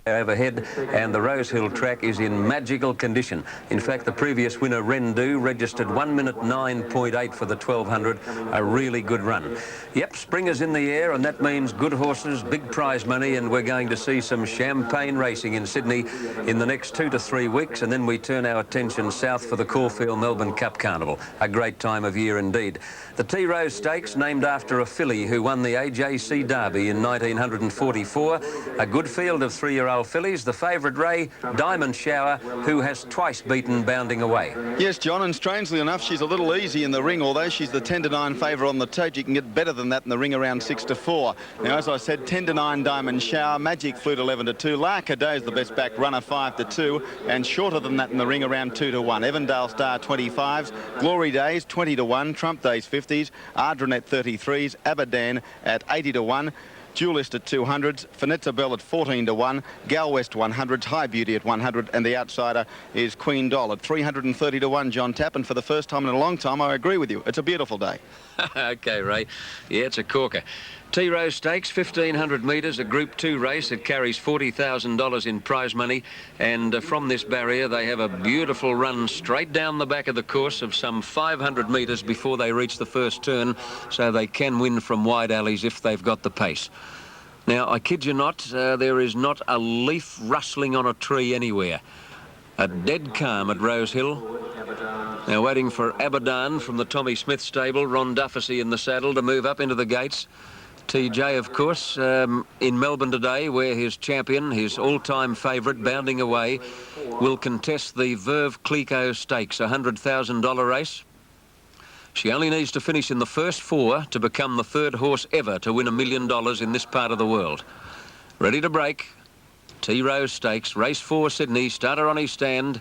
overhead, and the Rosehill track is in magical condition. In fact, the previous winner, Rendu, registered 1 minute 9.8 for the 1200, a really good run. Yep, spring is in the air, and that means good horses, big prize money, and we're going to see some champagne racing in Sydney in the next 2 to 3 weeks, and then we turn our attention south for the Caulfield Melbourne Cup Carnival. A great time of year indeed. The T Rose Stakes, named after a filly who won the AJC Derby in 1944. A good field of 3-year-old fillies. The favourite Ray, Diamond Shower, who has twice beaten Bounding Away. Yes, John, and strangely enough, she's a little easy in the ring. Although she's the 10-9 favourite on the tote, you can get better than that in the ring around 6-4. Now, as I said, 10-9 Diamond Shower, Magic Flute 11-2, La Cadeau is the best back runner 5-2, and shorter than that in the ring around 2-1. Evandale Star 25s, Glory Days 20-1, Trump Days 50s, Ardrenet 33s, Abadan at 80-1. Duelist at 200s, Finetza Bell at 14-1, Gal West 100s, High Beauty at 100, and the outsider is Queen Doll at 330-1, John Tapp. And for the first time in a long time, I agree with you. It's a beautiful day. OK, Ray. Yeah, it's a corker. T Rose Stakes, 1,500 metres, a Group 2 race. It carries $40,000 in prize money, and from this barrier they have a beautiful run straight down the back of the course of some 500 metres before they reach the first turn, so they can win from wide alleys if they've got the pace. Now, I kid you not, there is not a leaf rustling on a tree anywhere. A dead calm at Rosehill. Now, waiting for Abadan from the Tommy Smith stable, Ron Dufficy in the saddle to move up into the gates. TJ, of course, in Melbourne today, where his champion, his all-time favourite, Bounding Away, will contest the Verve Clicquot Stakes, a $100,000 race. She only needs to finish in the first 4 to become the 3rd horse ever to win $1 million in this part of the world. Ready to break. T Rose Stakes, race 4, Sydney, starter on his stand.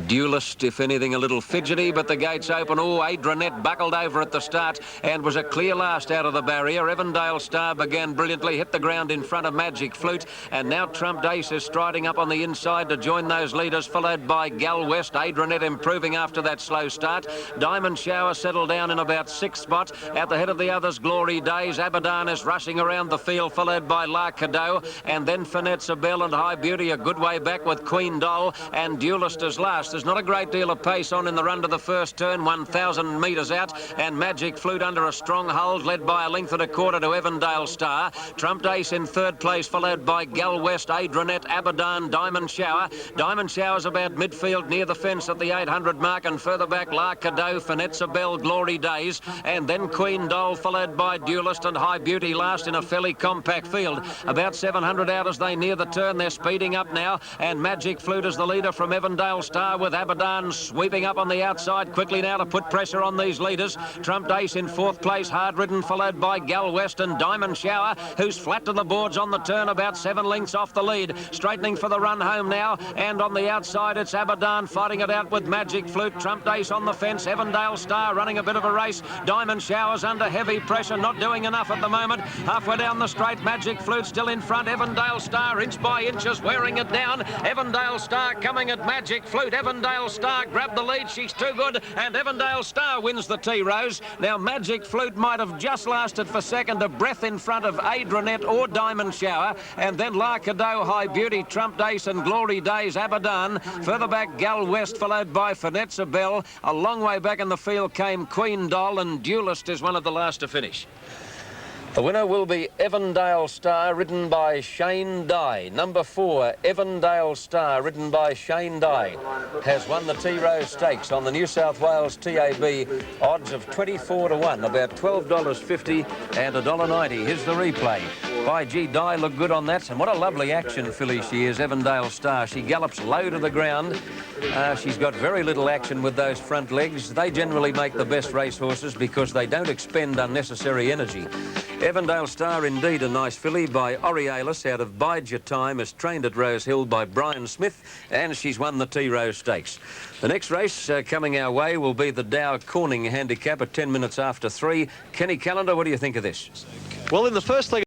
Duelist, if anything, a little fidgety, but the gates open. Oh, Adrianet buckled over at the start and was a clear last out of the barrier. Evandale Star began brilliantly, hit the ground in front of Magic Flute, and now Trump Ace is striding up on the inside to join those leaders, followed by Gal West. Adrianet improving after that slow start. Diamond Shower settled down in about 6th spot. At the head of the others, Glory Days. Abadan is rushing around the field, followed by La Cadeau, and then Finetza Bell and High Beauty a good way back with Queen Doll, and Duelist is last. There's not a great deal of pace on in the run to the first turn, 1,000 metres out, and Magic Flute under a strong hold, led by a length and a quarter to Evandale Star. Trump Ace in 3rd place, followed by Gal West, Adrianet, Abadan, Diamond Shower. Diamond Shower's about midfield near the fence at the 800 mark, and further back La Cadeau, Finetza Bell, Glory Days, and then Queen Doll, followed by Duelist and High Beauty last in a fairly compact field. About 700 out as they near the turn. They're speeding up now, and Magic Flute is the leader from Evandale Star, with Abadan sweeping up on the outside quickly now to put pressure on these leaders. Trump Ace in 4th place, hard ridden, followed by Gal West and Diamond Shower, who's flat to the boards on the turn, about 7 lengths off the lead. Straightening for the run home now, and on the outside it's Abadan fighting it out with Magic Flute. Trump Ace on the fence, Evandale Star running a bit of a race. Diamond Shower's under heavy pressure, not doing enough at the moment. Halfway down the straight, Magic Flute still in front. Evandale Star inch by inch is wearing it down. Evandale Star coming at Magic Flute. Evandale Star grabbed the lead. She's too good, and Evandale Star wins the T Rose. Now, Magic Flute might have just lasted for second, a breath in front of Adrianet or Diamond Shower, and then La Cadeau, High Beauty, Trump Ace and Glory Days, Abadan. Further back, Gal West, followed by Finetza Bell. A long way back in the field came Queen Doll, and Duelist is one of the last to finish. The winner will be Evandale Star, ridden by Shane Dye. Number 4, Evandale Star, ridden by Shane Dye, has won the T Rose Stakes on the New South Wales TAB. Odds of 24-1, about $12.50 and $1.90. Here's the replay. By G. Dye looked good on that, and what a lovely action filly she is, Evandale Star. She gallops low to the ground. She's got very little action with those front legs. They generally make the best racehorses because they don't expend unnecessary energy. Evandale Star, indeed a nice filly by Aurealis out of Bide Your Time, is trained at Rosehill by Brian Smith, and she's won the T Rose Stakes. The next race coming our way will be the Dow Corning Handicap at 10 minutes after 3. Kenny Callender, what do you think of this? Well, in the first leg